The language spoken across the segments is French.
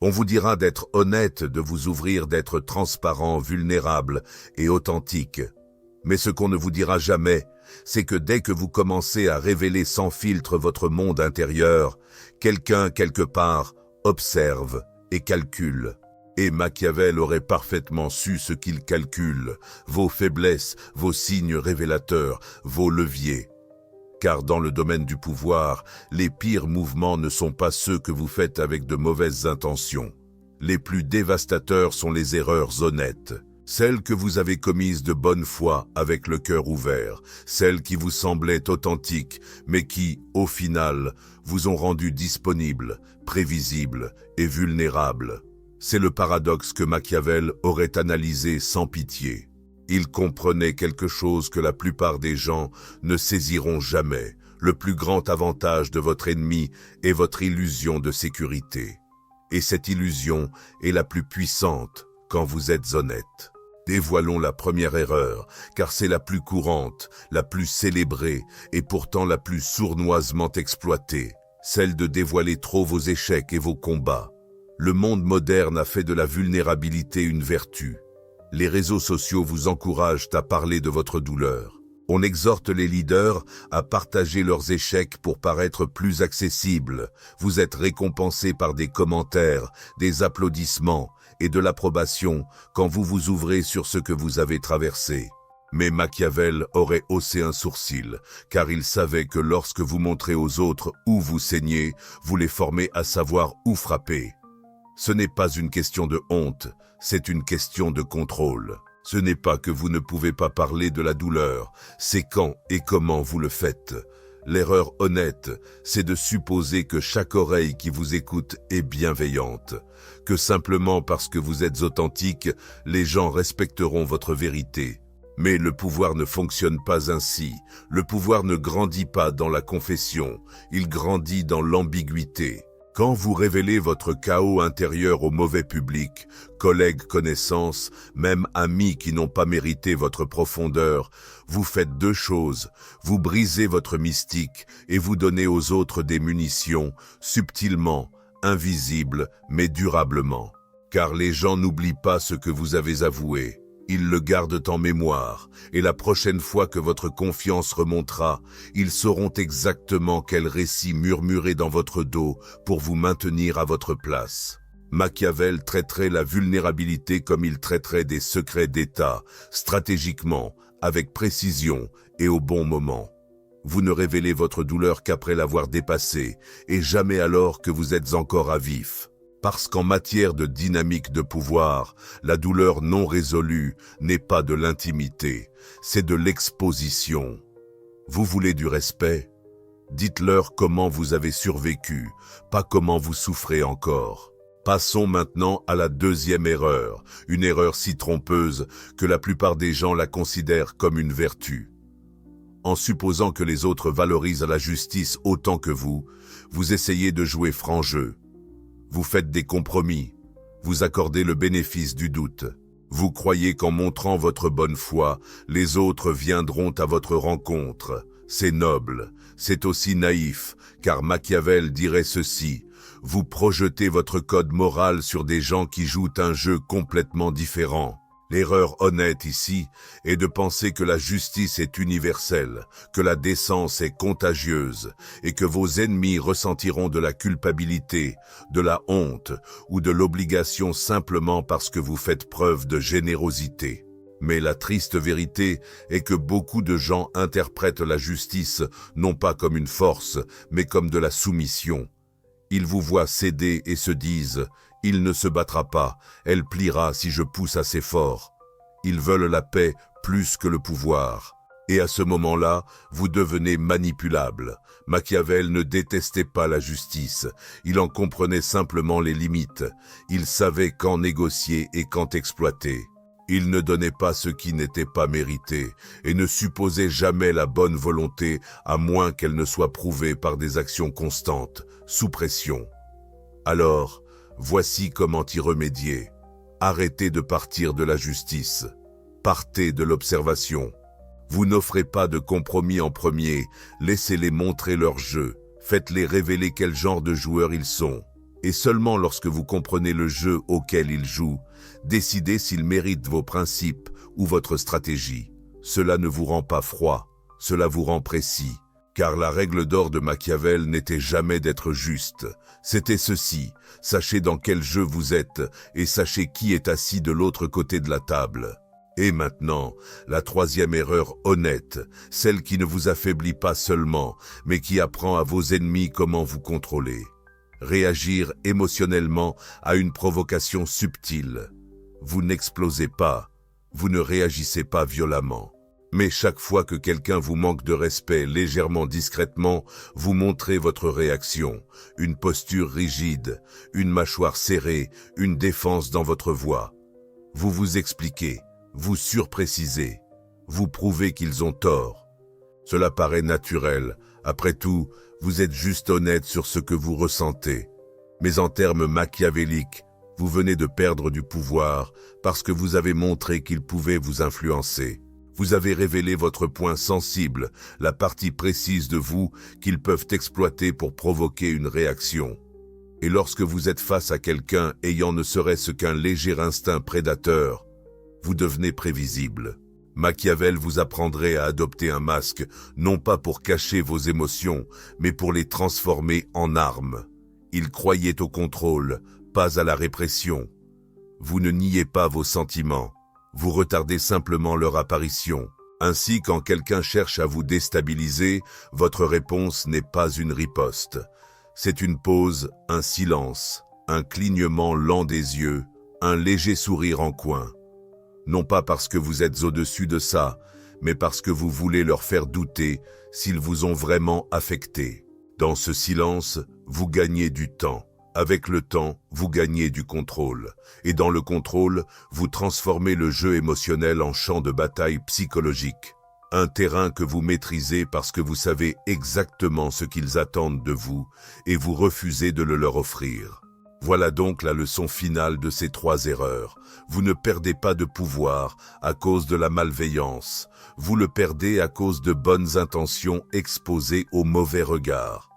On vous dira d'être honnête, de vous ouvrir, d'être transparent, vulnérable et authentique. Mais ce qu'on ne vous dira jamais, c'est que dès que vous commencez à révéler sans filtre votre monde intérieur, quelqu'un quelque part observe et calcule. Et Machiavel aurait parfaitement su ce qu'il calcule, vos faiblesses, vos signes révélateurs, vos leviers. Car dans le domaine du pouvoir, les pires mouvements ne sont pas ceux que vous faites avec de mauvaises intentions. Les plus dévastateurs sont les erreurs honnêtes, celles que vous avez commises de bonne foi avec le cœur ouvert, celles qui vous semblaient authentiques, mais qui, au final, vous ont rendu disponible, prévisible et vulnérable. C'est le paradoxe que Machiavel aurait analysé sans pitié. Il comprenait quelque chose que la plupart des gens ne saisiront jamais. Le plus grand avantage de votre ennemi est votre illusion de sécurité. Et cette illusion est la plus puissante quand vous êtes honnête. Dévoilons la première erreur, car c'est la plus courante, la plus célébrée et pourtant la plus sournoisement exploitée, celle de dévoiler trop vos échecs et vos combats. Le monde moderne a fait de la vulnérabilité une vertu. Les réseaux sociaux vous encouragent à parler de votre douleur. On exhorte les leaders à partager leurs échecs pour paraître plus accessibles. Vous êtes récompensé par des commentaires, des applaudissements et de l'approbation quand vous vous ouvrez sur ce que vous avez traversé. Mais Machiavel aurait haussé un sourcil, car il savait que lorsque vous montrez aux autres où vous saignez, vous les formez à savoir où frapper. Ce n'est pas une question de honte, c'est une question de contrôle. Ce n'est pas que vous ne pouvez pas parler de la douleur, c'est quand et comment vous le faites. L'erreur honnête, c'est de supposer que chaque oreille qui vous écoute est bienveillante, que simplement parce que vous êtes authentique, les gens respecteront votre vérité. Mais le pouvoir ne fonctionne pas ainsi. Le pouvoir ne grandit pas dans la confession, il grandit dans l'ambiguïté. Quand vous révélez votre chaos intérieur au mauvais public, collègues, connaissances, même amis qui n'ont pas mérité votre profondeur, vous faites deux choses, vous brisez votre mystique et vous donnez aux autres des munitions, subtilement, invisibles, mais durablement. Car les gens n'oublient pas ce que vous avez avoué. Ils le gardent en mémoire, et la prochaine fois que votre confiance remontera, ils sauront exactement quel récit murmurer dans votre dos pour vous maintenir à votre place. Machiavel traiterait la vulnérabilité comme il traiterait des secrets d'État, stratégiquement, avec précision et au bon moment. Vous ne révélez votre douleur qu'après l'avoir dépassée, et jamais alors que vous êtes encore à vif. Parce qu'en matière de dynamique de pouvoir, la douleur non résolue n'est pas de l'intimité, c'est de l'exposition. Vous voulez du respect? Dites-leur comment vous avez survécu, pas comment vous souffrez encore. Passons maintenant à la deuxième erreur, une erreur si trompeuse que la plupart des gens la considèrent comme une vertu. En supposant que les autres valorisent la justice autant que vous essayez de jouer franc jeu. Vous faites des compromis, vous accordez le bénéfice du doute. Vous croyez qu'en montrant votre bonne foi, les autres viendront à votre rencontre. C'est noble, c'est aussi naïf, car Machiavel dirait ceci. Vous projetez votre code moral sur des gens qui jouent un jeu complètement différent. L'erreur honnête ici est de penser que la justice est universelle, que la décence est contagieuse et que vos ennemis ressentiront de la culpabilité, de la honte ou de l'obligation simplement parce que vous faites preuve de générosité. Mais la triste vérité est que beaucoup de gens interprètent la justice non pas comme une force, mais comme de la soumission. Ils vous voient céder et se disent « Il ne se battra pas, elle pliera si je pousse assez fort ». Ils veulent la paix plus que le pouvoir. Et à ce moment-là, vous devenez manipulable. Machiavel ne détestait pas la justice, il en comprenait simplement les limites. Il savait quand négocier et quand exploiter. Il ne donnait pas ce qui n'était pas mérité et ne supposait jamais la bonne volonté à moins qu'elle ne soit prouvée par des actions constantes, sous pression. Alors, voici comment y remédier. Arrêtez de partir de la justice. Partez de l'observation. Vous n'offrez pas de compromis en premier, laissez-les montrer leur jeu. Faites-les révéler quel genre de joueurs ils sont. Et seulement lorsque vous comprenez le jeu auquel il joue, décidez s'il mérite vos principes ou votre stratégie. Cela ne vous rend pas froid, cela vous rend précis. Car la règle d'or de Machiavel n'était jamais d'être juste. C'était ceci: sachez dans quel jeu vous êtes et sachez qui est assis de l'autre côté de la table. Et maintenant, la troisième erreur honnête, celle qui ne vous affaiblit pas seulement, mais qui apprend à vos ennemis comment vous contrôler. Réagir émotionnellement à une provocation subtile. Vous n'explosez pas, vous ne réagissez pas violemment. Mais chaque fois que quelqu'un vous manque de respect légèrement discrètement, vous montrez votre réaction, une posture rigide, une mâchoire serrée, une défense dans votre voix. Vous vous expliquez, vous surprécisez, vous prouvez qu'ils ont tort. Cela paraît naturel, après tout, vous êtes juste honnête sur ce que vous ressentez. Mais en termes machiavéliques, vous venez de perdre du pouvoir parce que vous avez montré qu'il pouvait vous influencer. Vous avez révélé votre point sensible, la partie précise de vous qu'ils peuvent exploiter pour provoquer une réaction. Et lorsque vous êtes face à quelqu'un ayant ne serait-ce qu'un léger instinct prédateur, vous devenez prévisible. Machiavel vous apprendrait à adopter un masque, non pas pour cacher vos émotions, mais pour les transformer en armes. Il croyait au contrôle, pas à la répression. Vous ne niez pas vos sentiments. Vous retardez simplement leur apparition. Ainsi, quand quelqu'un cherche à vous déstabiliser, votre réponse n'est pas une riposte. C'est une pause, un silence, un clignement lent des yeux, un léger sourire en coin. Non pas parce que vous êtes au-dessus de ça, mais parce que vous voulez leur faire douter s'ils vous ont vraiment affecté. Dans ce silence, vous gagnez du temps. Avec le temps, vous gagnez du contrôle. Et dans le contrôle, vous transformez le jeu émotionnel en champ de bataille psychologique. Un terrain que vous maîtrisez parce que vous savez exactement ce qu'ils attendent de vous et vous refusez de le leur offrir. Voilà donc la leçon finale de ces 3 erreurs. Vous ne perdez pas de pouvoir à cause de la malveillance. Vous le perdez à cause de bonnes intentions exposées au mauvais regard.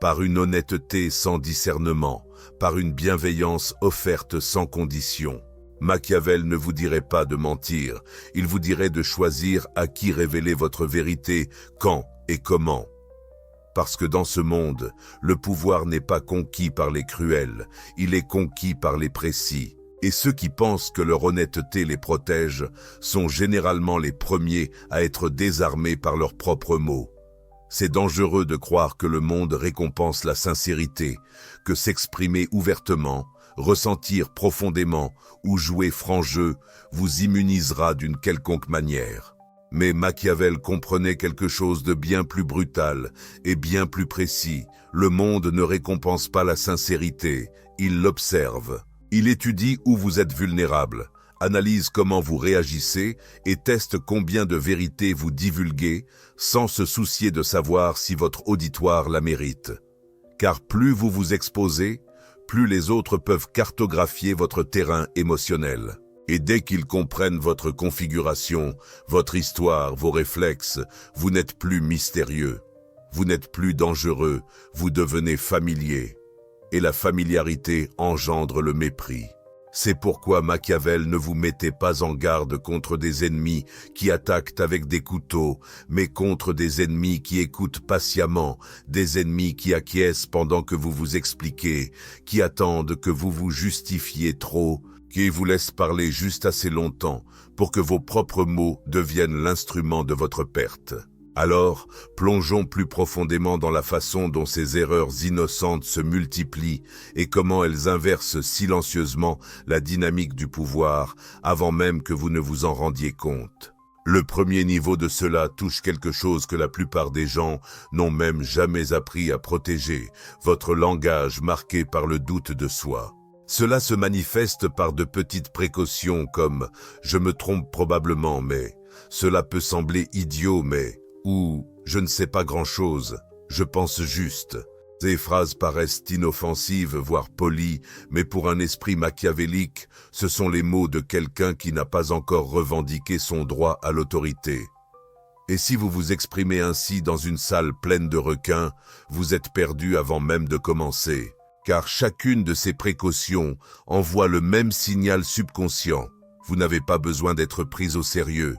Par une honnêteté sans discernement, par une bienveillance offerte sans condition. Machiavel ne vous dirait pas de mentir, il vous dirait de choisir à qui révéler votre vérité, quand et comment. Parce que dans ce monde, le pouvoir n'est pas conquis par les cruels, il est conquis par les précis. Et ceux qui pensent que leur honnêteté les protège sont généralement les premiers à être désarmés par leurs propres mots. C'est dangereux de croire que le monde récompense la sincérité, que s'exprimer ouvertement, ressentir profondément ou jouer franc jeu vous immunisera d'une quelconque manière. Mais Machiavel comprenait quelque chose de bien plus brutal et bien plus précis. Le monde ne récompense pas la sincérité, il l'observe. Il étudie où vous êtes vulnérable, analyse comment vous réagissez et teste combien de vérités vous divulguez sans se soucier de savoir si votre auditoire la mérite. Car plus vous vous exposez, plus les autres peuvent cartographier votre terrain émotionnel. Et dès qu'ils comprennent votre configuration, votre histoire, vos réflexes, vous n'êtes plus mystérieux. Vous n'êtes plus dangereux, vous devenez familier. Et la familiarité engendre le mépris. C'est pourquoi Machiavel ne vous mettait pas en garde contre des ennemis qui attaquent avec des couteaux, mais contre des ennemis qui écoutent patiemment, des ennemis qui acquiescent pendant que vous vous expliquez, qui attendent que vous vous justifiez trop, qui vous laissent parler juste assez longtemps pour que vos propres mots deviennent l'instrument de votre perte. Alors, plongeons plus profondément dans la façon dont ces erreurs innocentes se multiplient et comment elles inversent silencieusement la dynamique du pouvoir avant même que vous ne vous en rendiez compte. Le premier niveau de cela touche quelque chose que la plupart des gens n'ont même jamais appris à protéger, votre langage marqué par le doute de soi. Cela se manifeste par de petites précautions comme « je me trompe probablement mais »,« cela peut sembler idiot mais », ou « je ne sais pas grand-chose, je pense juste ». Ces phrases paraissent inoffensives, voire polies, mais pour un esprit machiavélique, ce sont les mots de quelqu'un qui n'a pas encore revendiqué son droit à l'autorité. Et si vous vous exprimez ainsi dans une salle pleine de requins, vous êtes perdu avant même de commencer. car chacune de ces précautions envoie le même signal subconscient. Vous n'avez pas besoin d'être pris au sérieux.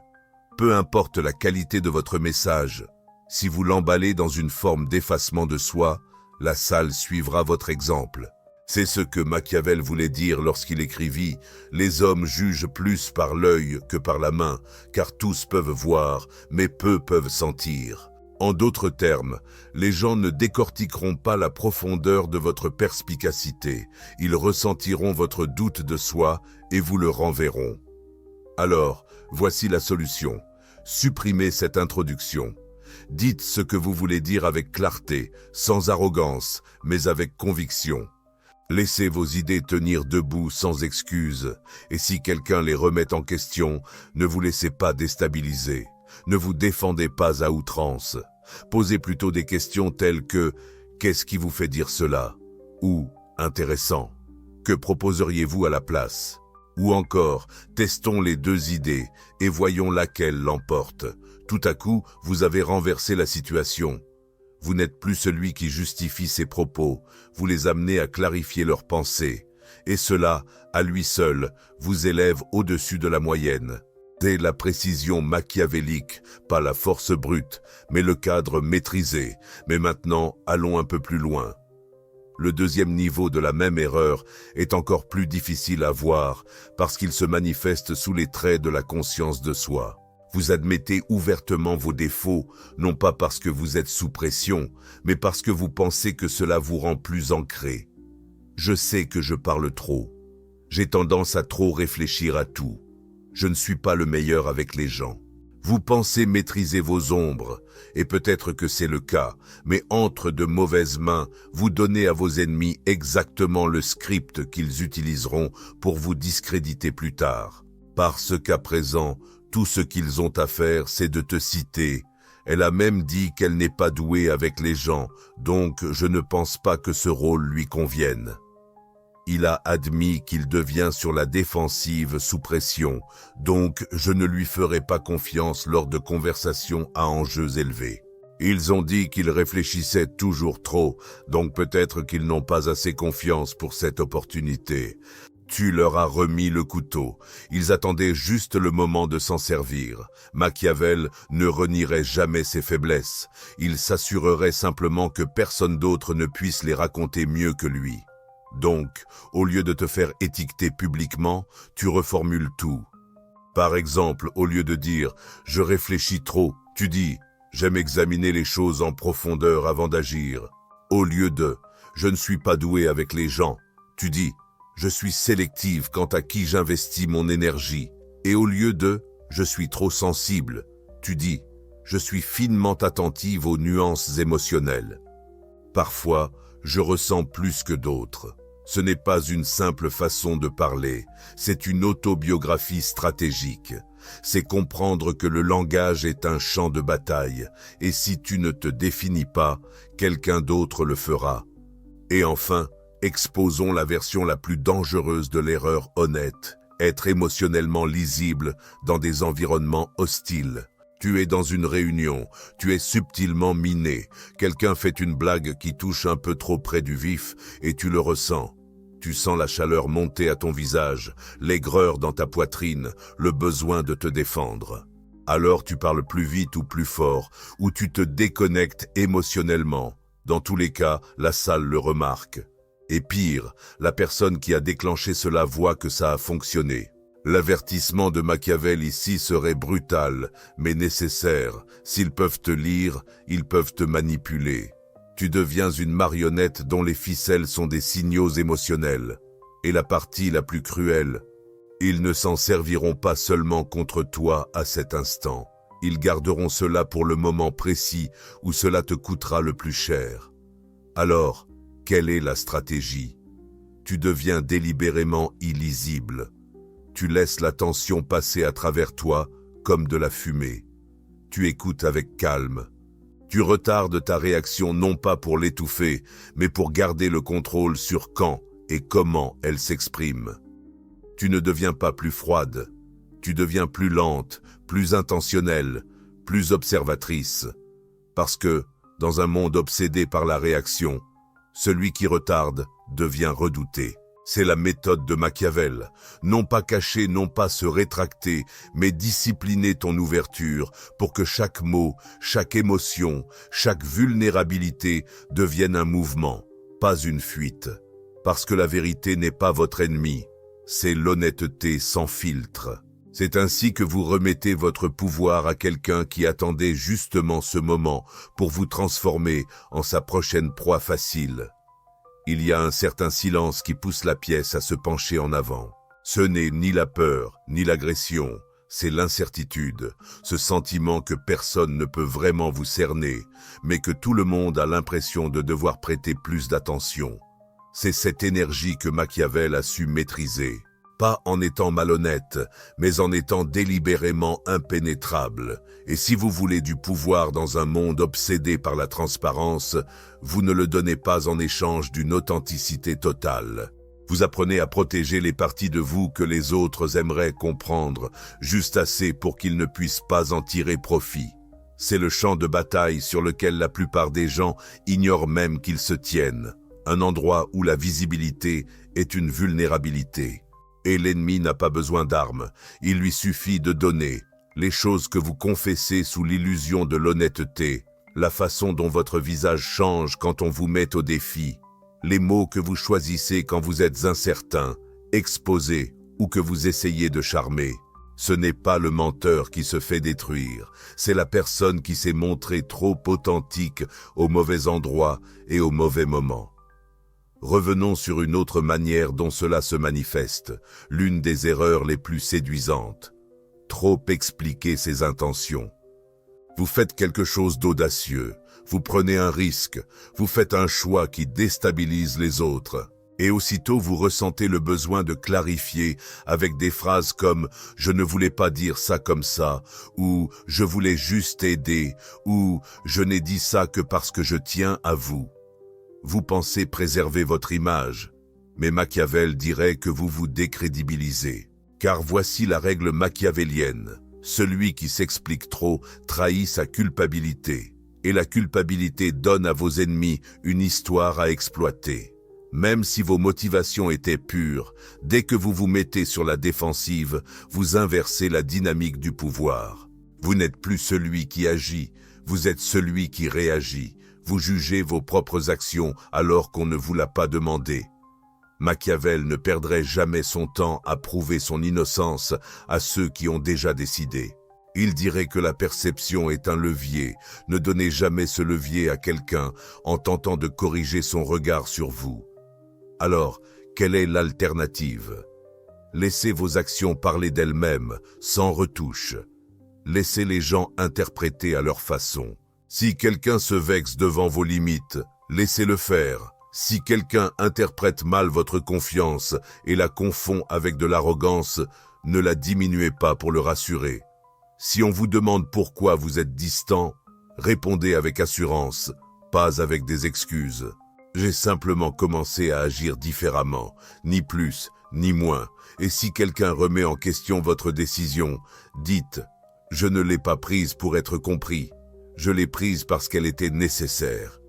Peu importe la qualité de votre message, si vous l'emballez dans une forme d'effacement de soi, la salle suivra votre exemple. C'est ce que Machiavel voulait dire lorsqu'il écrivit « Les hommes jugent plus par l'œil que par la main, car tous peuvent voir, mais peu peuvent sentir ». En d'autres termes, les gens ne décortiqueront pas la profondeur de votre perspicacité, ils ressentiront votre doute de soi et vous le renverront. Alors, voici la solution. Supprimez cette introduction. Dites ce que vous voulez dire avec clarté, sans arrogance, mais avec conviction. Laissez vos idées tenir debout sans excuse, et si quelqu'un les remet en question, ne vous laissez pas déstabiliser. Ne vous défendez pas à outrance. Posez plutôt des questions telles que « Qu'est-ce qui vous fait dire cela ?» ou « Intéressant. Que proposeriez-vous à la place ?» Ou encore « Testons les deux idées et voyons laquelle l'emporte. » Tout à coup, vous avez renversé la situation. Vous n'êtes plus celui qui justifie ses propos, vous les amenez à clarifier leurs pensées. Et cela, à lui seul, vous élève au-dessus de la moyenne. C'est la précision machiavélique, pas la force brute, mais le cadre maîtrisé. Mais maintenant, allons un peu plus loin. Le deuxième niveau de la même erreur est encore plus difficile à voir parce qu'il se manifeste sous les traits de la conscience de soi. Vous admettez ouvertement vos défauts, non pas parce que vous êtes sous pression, mais parce que vous pensez que cela vous rend plus ancré. Je sais que je parle trop. J'ai tendance à trop réfléchir à tout. Je ne suis pas le meilleur avec les gens. Vous pensez maîtriser vos ombres, et peut-être que c'est le cas, mais entre de mauvaises mains, vous donnez à vos ennemis exactement le script qu'ils utiliseront pour vous discréditer plus tard. Parce qu'à présent, tout ce qu'ils ont à faire, c'est de te citer. Elle a même dit qu'elle n'est pas douée avec les gens, donc je ne pense pas que ce rôle lui convienne. Il a admis qu'il devient sur la défensive sous pression, donc je ne lui ferai pas confiance lors de conversations à enjeux élevés. Ils ont dit qu'il réfléchissait toujours trop, donc peut-être qu'ils n'ont pas assez confiance pour cette opportunité. Tu leur as remis le couteau. Ils attendaient juste le moment de s'en servir. Machiavel ne renierait jamais ses faiblesses. Il s'assurerait simplement que personne d'autre ne puisse les raconter mieux que lui. Donc, au lieu de te faire étiqueter publiquement, tu reformules tout. Par exemple, au lieu de dire « je réfléchis trop », tu dis « j'aime examiner les choses en profondeur avant d'agir ». Au lieu de « je ne suis pas doué avec les gens », tu dis « je suis sélective quant à qui j'investis mon énergie ». Et au lieu de « je suis trop sensible », tu dis « je suis finement attentive aux nuances émotionnelles ». Parfois, je ressens plus que d'autres. Ce n'est pas une simple façon de parler, c'est une autobiographie stratégique. C'est comprendre que le langage est un champ de bataille, et si tu ne te définis pas, quelqu'un d'autre le fera. Et enfin, exposons la version la plus dangereuse de l'erreur honnête, être émotionnellement lisible dans des environnements hostiles. Tu es dans une réunion, tu es subtilement miné, quelqu'un fait une blague qui touche un peu trop près du vif et tu le ressens. Tu sens la chaleur monter à ton visage, l'aigreur dans ta poitrine, le besoin de te défendre. Alors tu parles plus vite ou plus fort, ou tu te déconnectes émotionnellement. Dans tous les cas, la salle le remarque. Et pire, la personne qui a déclenché cela voit que ça a fonctionné. L'avertissement de Machiavel ici serait brutal, mais nécessaire. S'ils peuvent te lire, ils peuvent te manipuler. Tu deviens une marionnette dont les ficelles sont des signaux émotionnels. Et la partie la plus cruelle, ils ne s'en serviront pas seulement contre toi à cet instant. Ils garderont cela pour le moment précis où cela te coûtera le plus cher. Alors, quelle est la stratégie? Tu deviens délibérément illisible. Tu laisses la tension passer à travers toi comme de la fumée. Tu écoutes avec calme. Tu retardes ta réaction non pas pour l'étouffer, mais pour garder le contrôle sur quand et comment elle s'exprime. Tu ne deviens pas plus froide. Tu deviens plus lente, plus intentionnelle, plus observatrice. Parce que, dans un monde obsédé par la réaction, Celui qui retarde devient redouté. C'est la méthode de Machiavel. Non pas cacher, non pas se rétracter, mais discipliner ton ouverture pour que chaque mot, chaque émotion, chaque vulnérabilité devienne un mouvement, pas une fuite. Parce que la vérité n'est pas votre ennemi, c'est l'honnêteté sans filtre. C'est ainsi que vous remettez votre pouvoir à quelqu'un qui attendait justement ce moment pour vous transformer en sa prochaine proie facile. Il y a un certain silence qui pousse la pièce à se pencher en avant. Ce n'est ni la peur, ni l'agression, c'est l'incertitude, ce sentiment que personne ne peut vraiment vous cerner, mais que tout le monde a l'impression de devoir prêter plus d'attention. C'est cette énergie que Machiavel a su maîtriser. Pas en étant malhonnête, mais en étant délibérément impénétrable. Et si vous voulez du pouvoir dans un monde obsédé par la transparence, vous ne le donnez pas en échange d'une authenticité totale. Vous apprenez à protéger les parties de vous que les autres aimeraient comprendre, juste assez pour qu'ils ne puissent pas en tirer profit. C'est le champ de bataille sur lequel la plupart des gens ignorent même qu'ils se tiennent. Un endroit où la visibilité est une vulnérabilité. Et l'ennemi n'a pas besoin d'armes, il lui suffit de donner. Les choses que vous confessez sous l'illusion de l'honnêteté, la façon dont votre visage change quand on vous met au défi, les mots que vous choisissez quand vous êtes incertain, exposé ou que vous essayez de charmer. Ce n'est pas le menteur qui se fait détruire, c'est la personne qui s'est montrée trop authentique au mauvais endroit et au mauvais moment. Revenons sur une autre manière dont cela se manifeste, l'une des erreurs les plus séduisantes. Trop expliquer ses intentions. Vous faites quelque chose d'audacieux, vous prenez un risque, vous faites un choix qui déstabilise les autres. Et aussitôt vous ressentez le besoin de clarifier avec des phrases comme « je ne voulais pas dire ça comme ça » ou « je voulais juste aider » ou « je n'ai dit ça que parce que je tiens à vous ». Vous pensez préserver votre image, mais Machiavel dirait que vous vous décrédibilisez. Car voici la règle machiavélienne. Celui qui s'explique trop trahit sa culpabilité. Et la culpabilité donne à vos ennemis une histoire à exploiter. Même si vos motivations étaient pures, dès que vous vous mettez sur la défensive, vous inversez la dynamique du pouvoir. Vous n'êtes plus celui qui agit, vous êtes celui qui réagit. Vous jugez vos propres actions alors qu'on ne vous l'a pas demandé. Machiavel ne perdrait jamais son temps à prouver son innocence à ceux qui ont déjà décidé. Il dirait que la perception est un levier. Ne donnez jamais ce levier à quelqu'un en tentant de corriger son regard sur vous. Alors, quelle est l'alternative? Laissez vos actions parler d'elles-mêmes, sans retouche. Laissez les gens interpréter à leur façon. Si quelqu'un se vexe devant vos limites, laissez-le faire. Si quelqu'un interprète mal votre confiance et la confond avec de l'arrogance, ne la diminuez pas pour le rassurer. Si on vous demande pourquoi vous êtes distant, répondez avec assurance, pas avec des excuses. J'ai simplement commencé à agir différemment, ni plus, ni moins. Et si quelqu'un remet en question votre décision, dites « Je ne l'ai pas prise pour être compris. Je l'ai prise parce qu'elle était nécessaire. »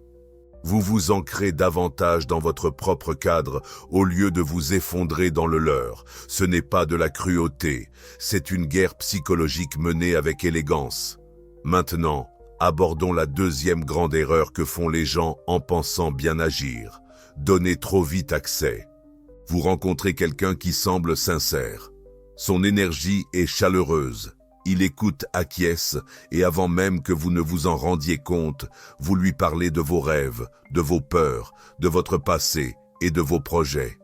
Vous vous ancrez davantage dans votre propre cadre au lieu de vous effondrer dans le leur. Ce n'est pas de la cruauté, c'est une guerre psychologique menée avec élégance. Maintenant, abordons la deuxième grande erreur que font les gens en pensant bien agir. Donner trop vite accès. Vous rencontrez quelqu'un qui semble sincère. Son énergie est chaleureuse. Il écoute, acquiesce, et avant même que vous ne vous en rendiez compte, vous lui parlez de vos rêves, de vos peurs, de votre passé et de vos projets.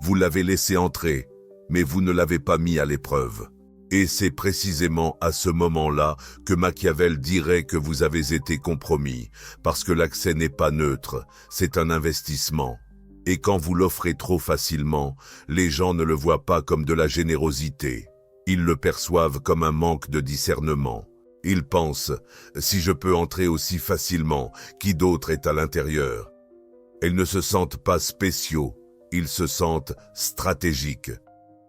Vous l'avez laissé entrer, mais vous ne l'avez pas mis à l'épreuve. Et c'est précisément à ce moment-là que Machiavel dirait que vous avez été compromis, parce que l'accès n'est pas neutre, c'est un investissement. Et quand vous l'offrez trop facilement, les gens ne le voient pas comme de la générosité. Ils le perçoivent comme un manque de discernement. Ils pensent, si je peux entrer aussi facilement, qui d'autre est à l'intérieur? Ils ne se sentent pas spéciaux, ils se sentent stratégiques.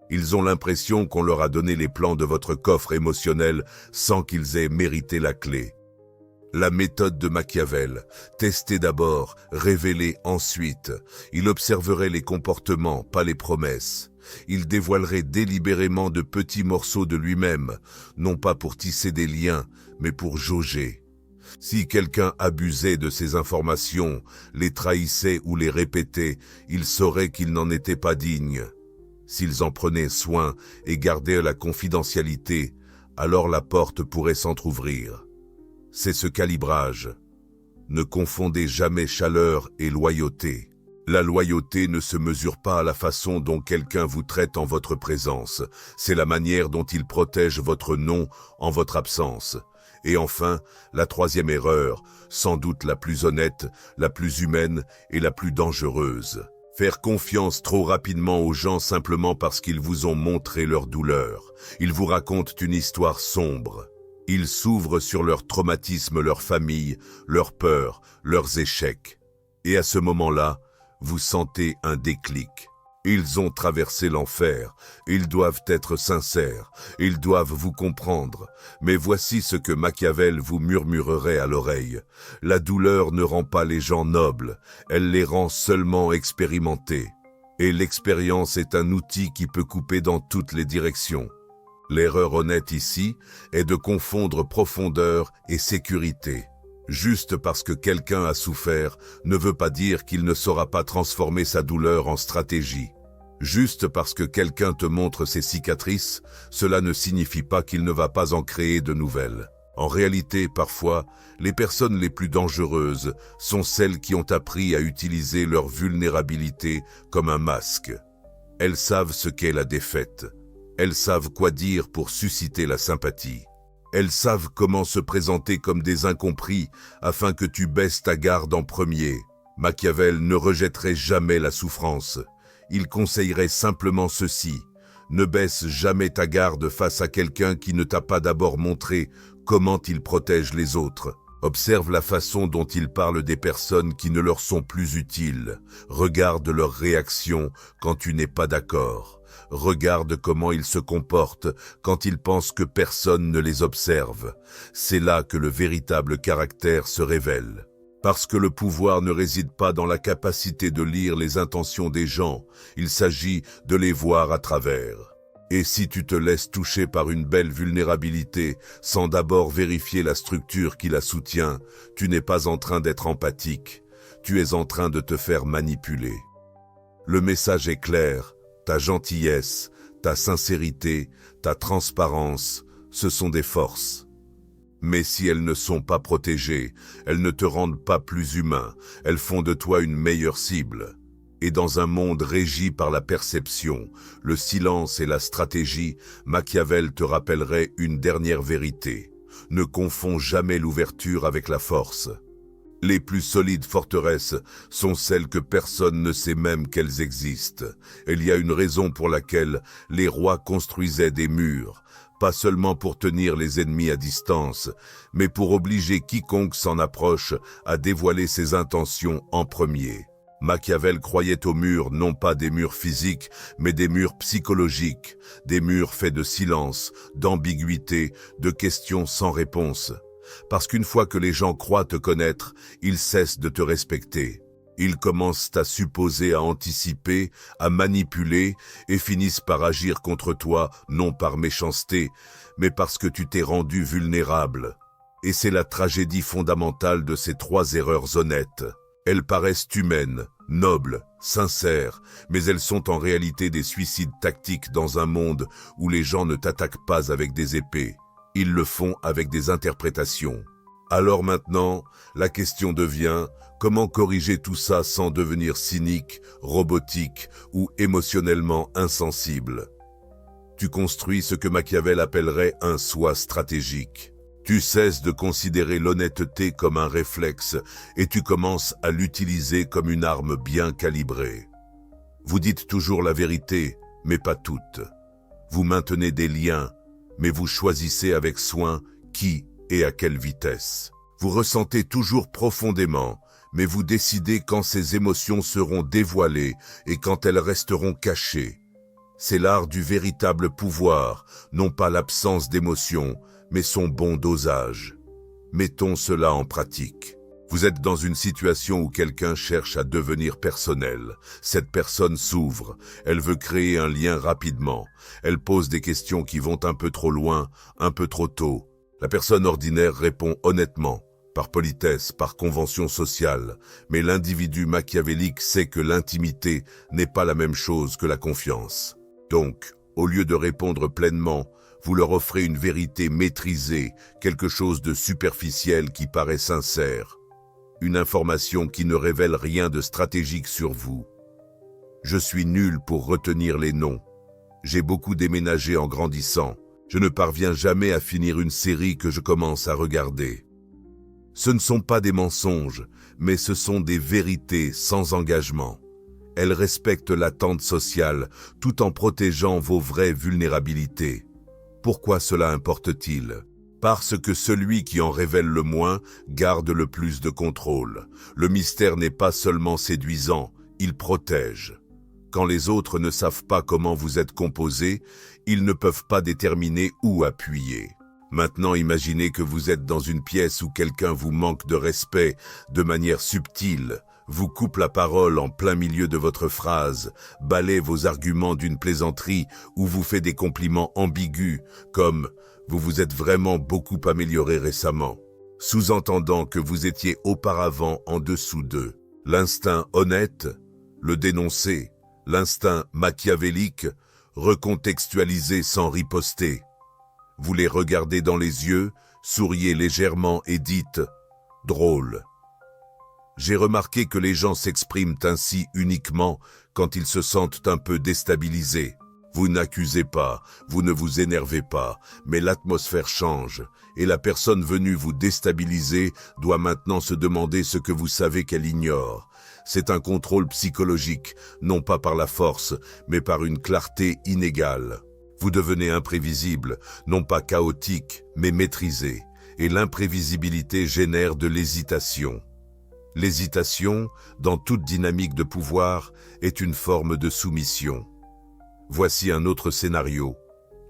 Ils ont l'impression qu'on leur a donné les plans de votre coffre émotionnel sans qu'ils aient mérité la clé. La méthode de Machiavel, tester d'abord, révéler ensuite. Il observerait les comportements, pas les promesses. Il dévoilerait délibérément de petits morceaux de lui-même, non pas pour tisser des liens, mais pour jauger. Si quelqu'un abusait de ces informations, les trahissait ou les répétait, il saurait qu'il n'en était pas digne. S'ils en prenaient soin et gardaient la confidentialité, alors la porte pourrait s'entr'ouvrir. C'est ce calibrage. Ne confondez jamais chaleur et loyauté. La loyauté ne se mesure pas à la façon dont quelqu'un vous traite en votre présence. C'est la manière dont il protège votre nom en votre absence. Et enfin, la troisième erreur, sans doute la plus honnête, la plus humaine et la plus dangereuse. Faire confiance trop rapidement aux gens simplement parce qu'ils vous ont montré leur douleur. Ils vous racontent une histoire sombre. Ils s'ouvrent sur leur traumatisme, leur famille, leurs peurs, leurs échecs. Et à ce moment-là, vous sentez un déclic. Ils ont traversé l'enfer, ils doivent être sincères, ils doivent vous comprendre. Mais voici ce que Machiavel vous murmurerait à l'oreille. La douleur ne rend pas les gens nobles, elle les rend seulement expérimentés. Et l'expérience est un outil qui peut couper dans toutes les directions. L'erreur honnête ici est de confondre profondeur et sécurité. Juste parce que quelqu'un a souffert ne veut pas dire qu'il ne saura pas transformer sa douleur en stratégie. Juste parce que quelqu'un te montre ses cicatrices, cela ne signifie pas qu'il ne va pas en créer de nouvelles. En réalité, parfois, les personnes les plus dangereuses sont celles qui ont appris à utiliser leur vulnérabilité comme un masque. Elles savent ce qu'est la défaite. Elles savent quoi dire pour susciter la sympathie. Elles savent comment se présenter comme des incompris afin que tu baisses ta garde en premier. Machiavel ne rejetterait jamais la souffrance. Il conseillerait simplement ceci. Ne baisse jamais ta garde face à quelqu'un qui ne t'a pas d'abord montré comment il protège les autres. Observe la façon dont il parle des personnes qui ne leur sont plus utiles. Regarde leurs réactions quand tu n'es pas d'accord. Regarde comment ils se comportent quand ils pensent que personne ne les observe. C'est là que le véritable caractère se révèle. Parce que le pouvoir ne réside pas dans la capacité de lire les intentions des gens, il s'agit de les voir à travers. Et si tu te laisses toucher par une belle vulnérabilité sans d'abord vérifier la structure qui la soutient, tu n'es pas en train d'être empathique, tu es en train de te faire manipuler. Le message est clair. Ta gentillesse, ta sincérité, ta transparence, ce sont des forces. Mais si elles ne sont pas protégées, elles ne te rendent pas plus humain, elles font de toi une meilleure cible. Et dans un monde régi par la perception, le silence et la stratégie, Machiavel te rappellerait une dernière vérité. Ne confonds jamais l'ouverture avec la force. Les plus solides forteresses sont celles que personne ne sait même qu'elles existent. Il y a une raison pour laquelle les rois construisaient des murs, pas seulement pour tenir les ennemis à distance, mais pour obliger quiconque s'en approche à dévoiler ses intentions en premier. Machiavel croyait aux murs, non pas des murs physiques, mais des murs psychologiques, des murs faits de silence, d'ambiguïté, de questions sans réponse. Parce qu'une fois que les gens croient te connaître, ils cessent de te respecter. Ils commencent à supposer, à anticiper, à manipuler et finissent par agir contre toi, non par méchanceté, mais parce que tu t'es rendu vulnérable. Et c'est la tragédie fondamentale de ces trois erreurs honnêtes. Elles paraissent humaines, nobles, sincères, mais elles sont en réalité des suicides tactiques dans un monde où les gens ne t'attaquent pas avec des épées. Ils le font avec des interprétations. Alors maintenant, la question devient, comment corriger tout ça sans devenir cynique, robotique ou émotionnellement insensible? Tu construis ce que Machiavel appellerait un soi stratégique. Tu cesses de considérer l'honnêteté comme un réflexe et tu commences à l'utiliser comme une arme bien calibrée. Vous dites toujours la vérité, mais pas toute. Vous maintenez des liens, mais vous choisissez avec soin qui et à quelle vitesse. Vous ressentez toujours profondément, mais vous décidez quand ces émotions seront dévoilées et quand elles resteront cachées. C'est l'art du véritable pouvoir, non pas l'absence d'émotion, mais son bon dosage. Mettons cela en pratique. Vous êtes dans une situation où quelqu'un cherche à devenir personnel. Cette personne s'ouvre, elle veut créer un lien rapidement. Elle pose des questions qui vont un peu trop loin, un peu trop tôt. La personne ordinaire répond honnêtement, par politesse, par convention sociale. Mais l'individu machiavélique sait que l'intimité n'est pas la même chose que la confiance. Donc, au lieu de répondre pleinement, vous leur offrez une vérité maîtrisée, quelque chose de superficiel qui paraît sincère. Une information qui ne révèle rien de stratégique sur vous. Je suis nul pour retenir les noms. J'ai beaucoup déménagé en grandissant. Je ne parviens jamais à finir une série que je commence à regarder. Ce ne sont pas des mensonges, mais ce sont des vérités sans engagement. Elles respectent l'attente sociale tout en protégeant vos vraies vulnérabilités. Pourquoi cela importe-t-il ? Parce que celui qui en révèle le moins garde le plus de contrôle. Le mystère n'est pas seulement séduisant, il protège. Quand les autres ne savent pas comment vous êtes composé, ils ne peuvent pas déterminer où appuyer. Maintenant, imaginez que vous êtes dans une pièce où quelqu'un vous manque de respect de manière subtile, vous coupe la parole en plein milieu de votre phrase, balaie vos arguments d'une plaisanterie ou vous fait des compliments ambigus, comme « vous vous êtes vraiment beaucoup amélioré récemment », sous-entendant que vous étiez auparavant en dessous d'eux. L'instinct honnête, le dénoncer, l'instinct machiavélique, recontextualiser sans riposter. Vous les regardez dans les yeux, souriez légèrement et dites « drôle ». J'ai remarqué que les gens s'expriment ainsi uniquement quand ils se sentent un peu déstabilisés. Vous n'accusez pas, vous ne vous énervez pas, mais l'atmosphère change, et la personne venue vous déstabiliser doit maintenant se demander ce que vous savez qu'elle ignore. C'est un contrôle psychologique, non pas par la force, mais par une clarté inégale. Vous devenez imprévisible, non pas chaotique, mais maîtrisé, et l'imprévisibilité génère de l'hésitation. L'hésitation, dans toute dynamique de pouvoir, est une forme de soumission. Voici un autre scénario.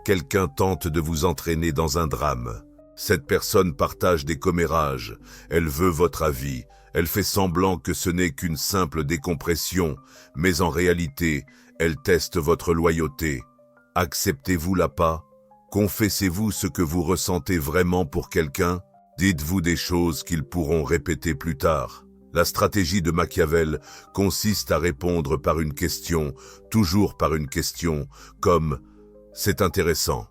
Quelqu'un tente de vous entraîner dans un drame. Cette personne partage des commérages, elle veut votre avis, elle fait semblant que ce n'est qu'une simple décompression, mais en réalité, elle teste votre loyauté. Acceptez-vous-la pas? Confessez-vous ce que vous ressentez vraiment pour quelqu'un? Dites-vous des choses qu'ils pourront répéter plus tard. La stratégie de Machiavel consiste à répondre par une question, toujours par une question, comme « c'est intéressant ».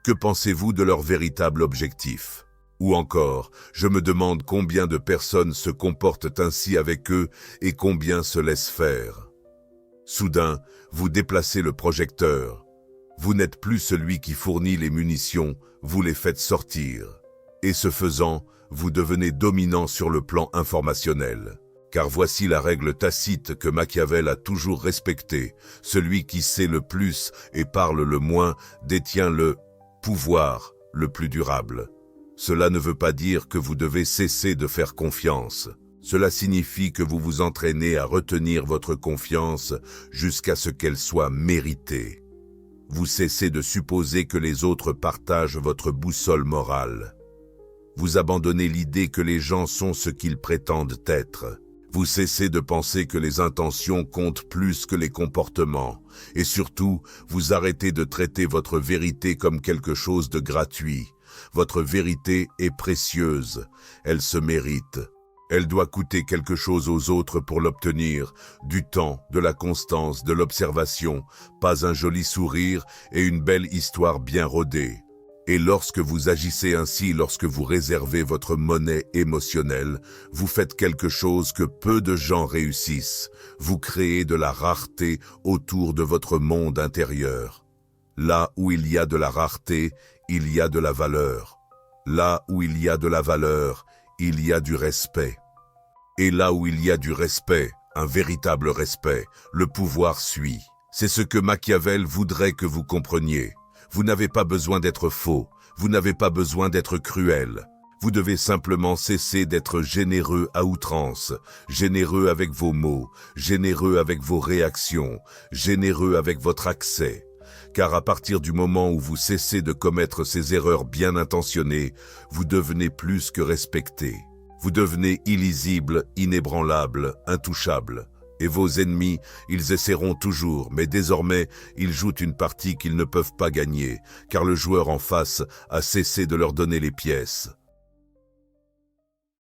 Que pensez-vous de leur véritable objectif? Ou encore, je me demande combien de personnes se comportent ainsi avec eux et combien se laissent faire. Soudain, vous déplacez le projecteur. Vous n'êtes plus celui qui fournit les munitions, vous les faites sortir. Et ce faisant, vous devenez dominant sur le plan informationnel. Car voici la règle tacite que Machiavel a toujours respectée. Celui qui sait le plus et parle le moins détient le pouvoir le plus durable. Cela ne veut pas dire que vous devez cesser de faire confiance. Cela signifie que vous vous entraînez à retenir votre confiance jusqu'à ce qu'elle soit méritée. Vous cessez de supposer que les autres partagent votre boussole morale. Vous abandonnez l'idée que les gens sont ce qu'ils prétendent être. Vous cessez de penser que les intentions comptent plus que les comportements. Et surtout, vous arrêtez de traiter votre vérité comme quelque chose de gratuit. Votre vérité est précieuse. Elle se mérite. Elle doit coûter quelque chose aux autres pour l'obtenir. Du temps, de la constance, de l'observation, pas un joli sourire et une belle histoire bien rodée. Et lorsque vous agissez ainsi, lorsque vous réservez votre monnaie émotionnelle, vous faites quelque chose que peu de gens réussissent. Vous créez de la rareté autour de votre monde intérieur. Là où il y a de la rareté, il y a de la valeur. Là où il y a de la valeur, il y a du respect. Et là où il y a du respect, un véritable respect, le pouvoir suit. C'est ce que Machiavel voudrait que vous compreniez. Vous n'avez pas besoin d'être faux, vous n'avez pas besoin d'être cruel. Vous devez simplement cesser d'être généreux à outrance, généreux avec vos mots, généreux avec vos réactions, généreux avec votre accès. car à partir du moment où vous cessez de commettre ces erreurs bien intentionnées, vous devenez plus que respecté. Vous devenez illisible, inébranlable, intouchable. Et vos ennemis, ils essaieront toujours, mais désormais, ils jouent une partie qu'ils ne peuvent pas gagner, car le joueur en face a cessé de leur donner les pièces.